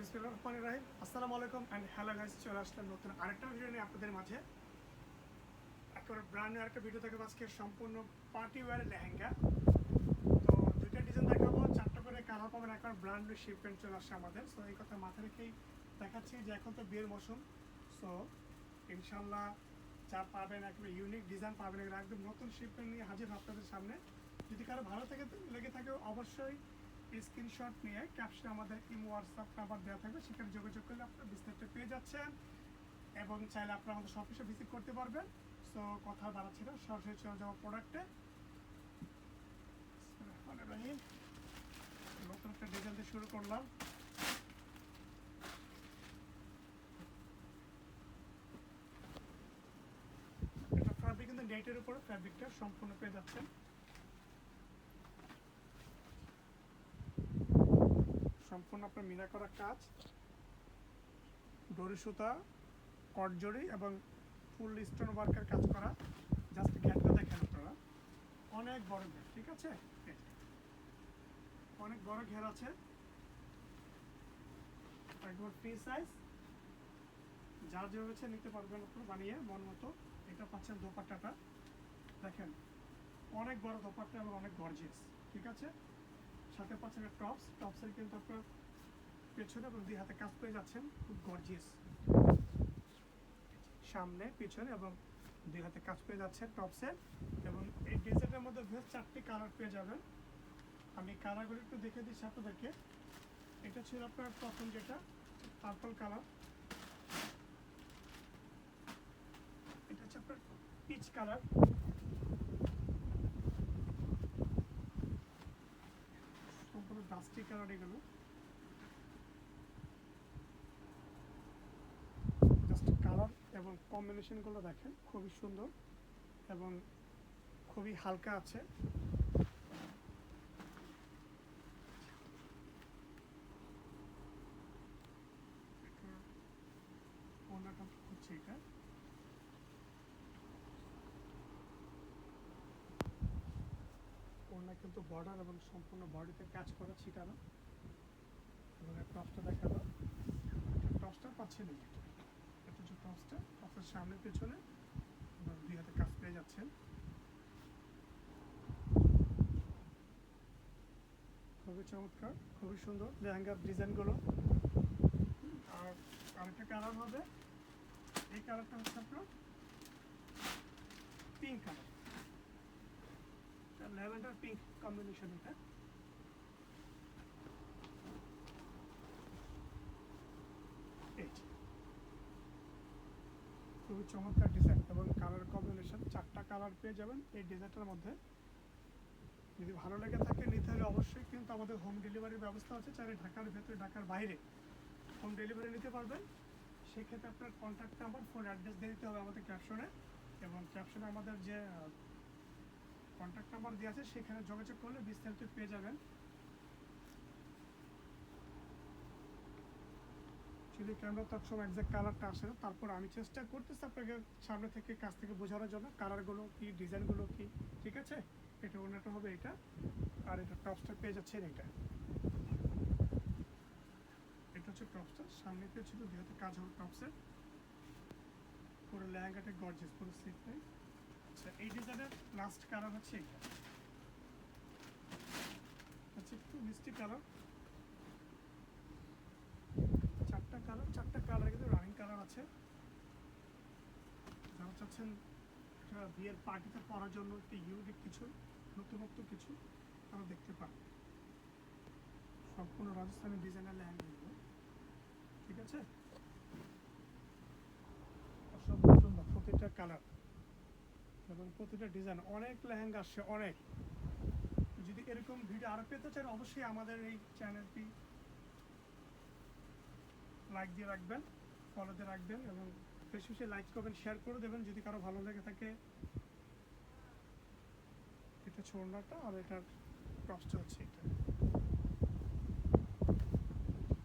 বিসমিল্লাহির রহমানির রহিম। আসসালামু আলাইকুম অ্যান্ড হ্যালো গাইস, চলে আসলাম নতুন আরেকটা ভিডিও নিয়ে আপনাদের মাঝে। একেবারে ব্র্যান্ড নিউ আরেকটা ভিডিও থেকে আজকে সম্পূর্ণ পার্টি ওয়্যার লেহেঙ্গা। তো দুইটা ডিজাইন দেখাবো, চারটা করে কালার পাবেন। একবার ব্র্যান্ড নিউ শিপমেন্ট চলে আসছে আমাদের। সো এই কথা মাথায় রেখেই দেখাচ্ছি যে এখন তো বিয়ের মৌসুম। সো ইনশাল্লাহ যা পাবেন একেবারে ইউনিক ডিজাইন পাবেন, এগুলো একদম নতুন শিপমেন্ট নিয়ে হাজির আপনাদের সামনে। যদি কারো ভালো লেগে থাকে অবশ্যই স্ক্রিনশট নিয়ে ক্যাপশনে আমাদের ইমো হোয়াটসঅ্যাপ নাম্বার দেওয়া থাকবে, সেখানে যোগাযোগ করলে আপনারা বিস্তারিত পেয়ে যাচ্ছেন এবং চাইলে আপনারা আমাদের অফিসে ভিজিট করতে পারবেন। সো কথা বাড়াচ্ছি না, সরাসরি চলে যাওয়া প্রোডাক্টে। নতুন একটা ডিজাইন দিয়ে শুরু করলাম। এটা ফ্যাব্রিক কিন্তু নেটের উপরে ফ্যাব্রিকটা সম্পূর্ণ পেয়ে যাচ্ছেন। সম্পূর্ণ আপনার মিনা করা কাজ, ডোরি সুতা, কটজরি এবং ফুল স্টোন ওয়ার্কের কাজ করা। জাস্ট ঘেরটা দেখেন আপনারা, অনেক বড় ঘের, ঠিক আছে, অনেক বড় ঘের আছে, একবার ফ্রি সাইজ, যার যেভাবে নিতে পারবেন আপনারা বানিয়ে মন মতো। এটা পাচ্ছেন দোপাট্টাটা দেখেন, অনেক বড় দোপাট্টা এবং অনেক গর্জিয়াস, ঠিক আছে। সাথে পাচ্ছেন টপসের কিন্তু আপনার পেছনে এবং দুই হাতে কাজ পেয়ে যাচ্ছেন, খুব গর্জিয়াস। সামনে পিছনে এবং দুই হাতে কাজ পেয়ে যাচ্ছে টপসের। এবং এই ডিজাইনের মধ্যে বেশ 4টি কালার পেয়ে যাবেন। আমি কালারগুলো একটু দেখে দিচ্ছি আপনাদেরকে। এটা ছিল আপনার প্রথম যেটা পার্পল কালার, এটা হচ্ছে আপনার পিচ কালার, সম্পূর্ণ ডাস্টি কালার। এগুলো জাস্ট কালার এবং কম্বিনেশনগুলো দেখেন, খুবই সুন্দর এবং খুবই হালকা আছে। ওড়নাটা হচ্ছে এটা, ওড়না কিন্তু বর্ডার এবং সম্পূর্ণ বডিতে কাজ করা ছিটানো। এবং টপসটা দেখাবো, টপসটা পাচ্ছেন এই যেটা, এটা হচ্ছে টপসটা, টপসের সামনে পেছনে এবং দুই হাতে কাজ পেয়ে যাচ্ছেন। খুবই চমৎকার, খুবই সুন্দর লেহেঙ্গার ডিজাইনগুলো। আর আরেকটা কালার হবে, এই কালারটা হচ্ছে আপনার pink colour, lavender pink combination. এটা খুবই চমৎকার ডিজাইন এবং কালার কম্বিনেশন, 4টা কালার পেয়ে যাবেন এই ডিজাইনটার মধ্যে। যদি ভালো লেগে থাকে নিতে হলে অবশ্যই কিন্তু আমাদের হোম ডেলিভারির ব্যবস্থা আছে। চাইলে ঢাকার ভেতরে ঢাকার বাইরে হোম ডেলিভারি নিতে পারবেন। সেক্ষেত্রে আপনার কন্ট্যাক্ট নাম্বার, ফোন অ্যাড্রেস দিয়ে দিতে হবে আমাদের ক্যাপশনে, এবং ক্যাপশনে আমাদের যে কন্ট্যাক্ট নাম্বার দেওয়া আছে সেখানে যোগাযোগ করলে বিস্তারিত পেয়ে যাবেন। যদি ক্যামেরা তার সময় একজ্যাক্ট কালারটা আসে না, তারপর আমি চেষ্টা করতেছি আপনাকে সামনে থেকে কাছ থেকে বোঝানোর জন্য কালারগুলো কি, ডিজাইনগুলো কি, ঠিক আছে। এটা ওনাটা হবে এটা, আর এটা টপসটা পেয়ে যাচ্ছেন এটা। এটা হচ্ছে টপসটা, সামনে পেয়েছিল দুই হাতে কাজ হবে টপসের। পুরো লেহেঙ্গাটা গর্জিয়াস, পুরো স্লিপ নেই। আচ্ছা, এই ডিজাইনের লাস্ট কালার হচ্ছে এটা, হচ্ছে একটু মিষ্টি কালার। 4টা কালার কিন্তু রানিং কালার আছে। যারা চাচ্ছেন এটা বিয়ের পার্টিতে পরার জন্য একটি ইউনিক কিছু, নতুনত্ব কিছু, তারা দেখতে পান। সম্পূর্ণ রাজস্থানী ডিজাইনের লেহেঙ্গা, ঠিক আছে। অসম্ভব সুন্দর প্রতিটা কালার এবং প্রতিটা ডিজাইন। অনেক লেহেঙ্গা আসছে, অনেক। যদি এরকম ভিডিও আরও পেতে চান অবশ্যই আমাদের এই চ্যানেলটি লাইক দিয়ে রাখবেন, ফলো দিয়ে রাখবেন এবং বেশি বেশি লাইক করবেন, শেয়ার করে দেবেন যদি কারো ভালো লেগে থাকে। এটা ছোড়নাটা, আর এটার টপসটা হচ্ছে এটা,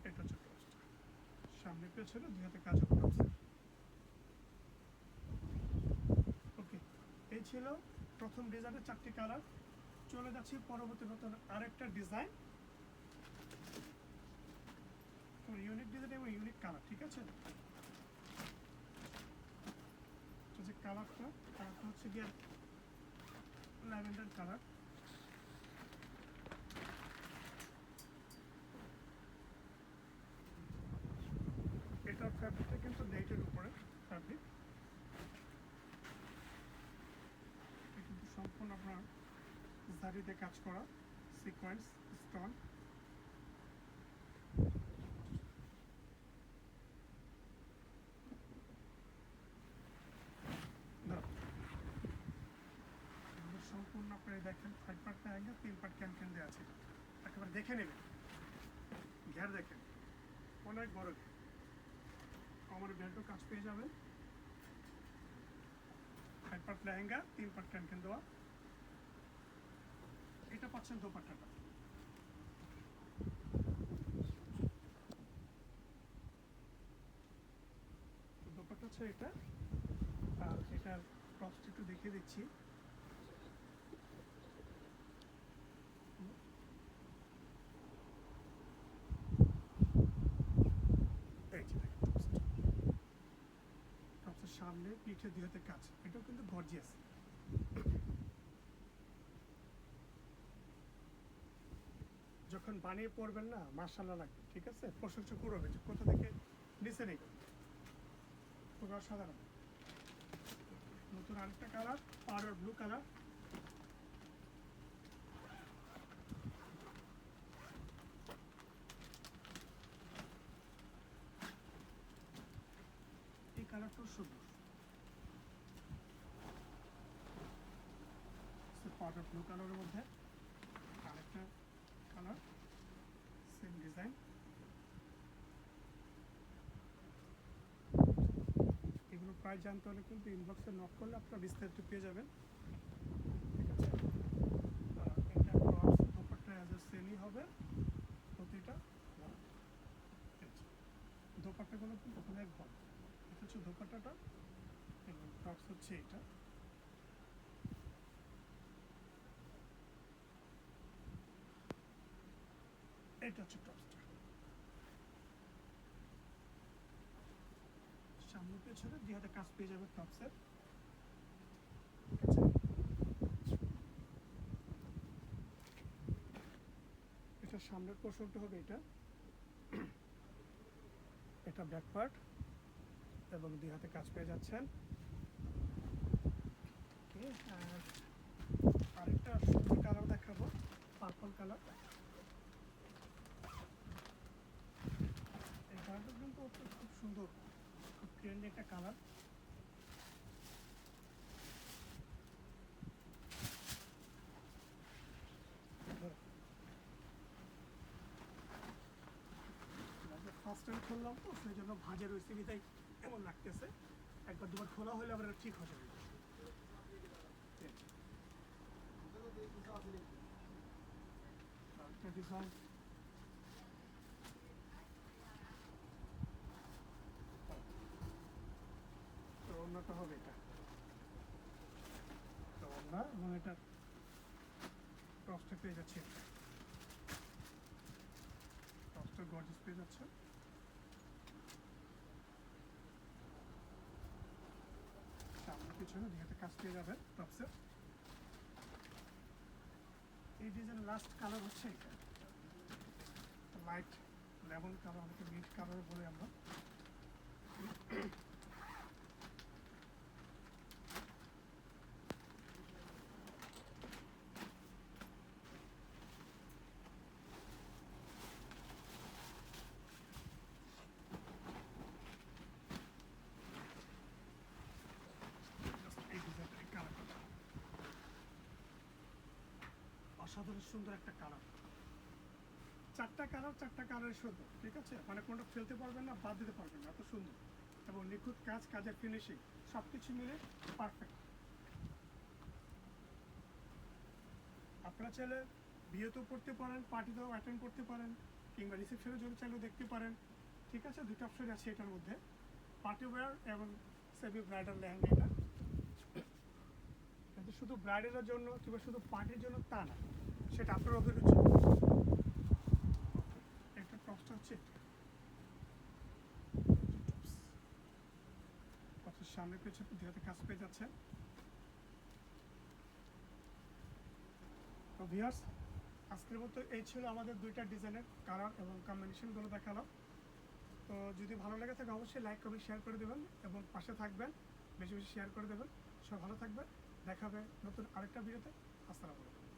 এটা হচ্ছে টপসটা, সামনে পেছনে দুই হাতে কাজ হবে টপসের। ওকে, এই ছিল প্রথম ডিজাইনের 4টি কালার। চলে যাচ্ছি পরবর্তী নতুন আরেকটা ডিজাইন, ইউনিক আছে। যে কালারটা হচ্ছে গিয়ে ল্যাভেন্ডার কালার। এটার ফ্যাব্রিকটা কিন্তু নেটের উপরে ফ্যাব্রিক, কিন্তু সম্পূর্ণ আপনার জারিতে কাজ করা, সিকোয়েন্স স্টোন। সম্পূর্ণ আপনারা দেখেন 5 পার্ট লেহেঙ্গা, 3 পার্ট ক্যান দেওয়া আছে। একেবারে দেখে নেবেন, ঘের দেখেন অনেক বড় ঘের। আমার বেল্টও কাজ পেয়ে যাবেন। 5 পার্ট লেহেঙ্গা, 3 পার্ট ক্যান দেওয়া। এটা পাচ্ছেন দোপাট্টাটা। দোপাট্টা হচ্ছে এটা, আর এটার টপসটা একটু দেখিয়ে দিচ্ছি। টপসের সামনে পিঠে 2 হাতে কাজ, এটাও কিন্তু গর্জিয়াস। যখন বানিয়ে পড়বেন না মাশাআল্লাহ লাগবে, ঠিক আছে, প্রশংসা করবে যে কোথা থেকে নিচে নেই, খুব অসাধারণ। নতুন আরেকটা কালার, পাউডার ব্লু কালার। এই কালারটাও সুন্দর, পাউডার ব্লু কালারের মধ্যে আরেকটা কালার, সেম ডিজাইন। এগুলো প্রাইস জানতে হলে কিন্তু ইনবক্সে নক করলে আপনারা বিস্তারিত পেয়ে যাবেন, ঠিক আছে। এটা টপস দোপাট্টা অ্যাজ এ সেমই হবে প্রতিটা। দোপাট্টাগুলো কিন্তু অনেক ভালো। এটা হচ্ছে দোপাট্টাটা এবং টপস হচ্ছে এটা। এটা হচ্ছে টপসটা। সামনে পেছনে 2 হাতে কাজ পেয়ে যাবে টপসের, ঠিক আছে। এটা সামনের পোর্শনটা হবে এটা, এটা ব্যাক পার্ট এবং 2 হাতে কাজ পেয়ে যাচ্ছেন। আর আরেকটা সুন্দর কালার দেখাবো, পার্পল কালার। এই কালারটা কিন্তু খুব সুন্দর, খুব ট্রেন্ডি একটা কালার। ফার্স্ট টাইম খুললাম তো সেই জন্য ভাজে রয়েছে বিদায় এমন লাগতেছে। একবার দুবার খোলা হলে আবার ঠিক হয়ে যাবে। ডিজাইন তো অন্যটা হবে এটা, তো অন্য এবং এটা টপসটা পেয়ে যাচ্ছে, টপসটা গর্জিয়াস পেয়ে যাচ্ছে। সামনে পিছনে 2 হাতে কাজ পেয়ে যাবেন টপসের। এই ডিজাইনের লাস্ট কালার হচ্ছে এটা, লাইট লেমন কালার, আমাকে মিড কালার বলে আমরা। এই ডিজাইনটা কালারটা অসাধারণ সুন্দর একটা কালার। 4টা কালার, 4টা কালারের সুন্দর, ঠিক আছে, মানে কোনটা ফেলতে পারবেন না, বাদ দিতে পারবেন না, এত সুন্দর এবং নিখুঁত কাজ, কাজের ফিনিশিং সব কিছু মিলে পারফেক্ট। আপনারা চাইলে বিয়েতেও পড়তে পারেন, পার্টিতেও অ্যাটেন্ড করতে পারেন, কিংবা রিসেপশনের জন্য চাইলেও দেখতে পারেন, ঠিক আছে। 2টা অপশন আছে এটার মধ্যে, পার্টি ওয়্যার এবং সেমি ব্রাইডাল লেহেঙ্গা। এটা কিন্তু শুধু ব্রাইডালের জন্য কিংবা শুধু পার্টির জন্য তা না, সেটা আপনার অভিরুচি। একটা টপসটা হচ্ছে সামনে পেছনে দুই হাতে কাজ পেয়ে যাচ্ছেন। তো ভিউয়ার্স, আজকের মতো এই ছিল আমাদের দুইটা ডিজাইনের কালার এবং কম্বিনেশনগুলো দেখালাম। তো যদি ভালো লাগে থাকে অবশ্যই লাইক কমেন্ট শেয়ার করে দেবেন এবং পাশে থাকবেন, বেশি বেশি শেয়ার করে দেবেন। সব ভালো থাকবেন, দেখা হবে নতুন আরেকটা ভিডিওতে। আসসালামু আলাইকুম।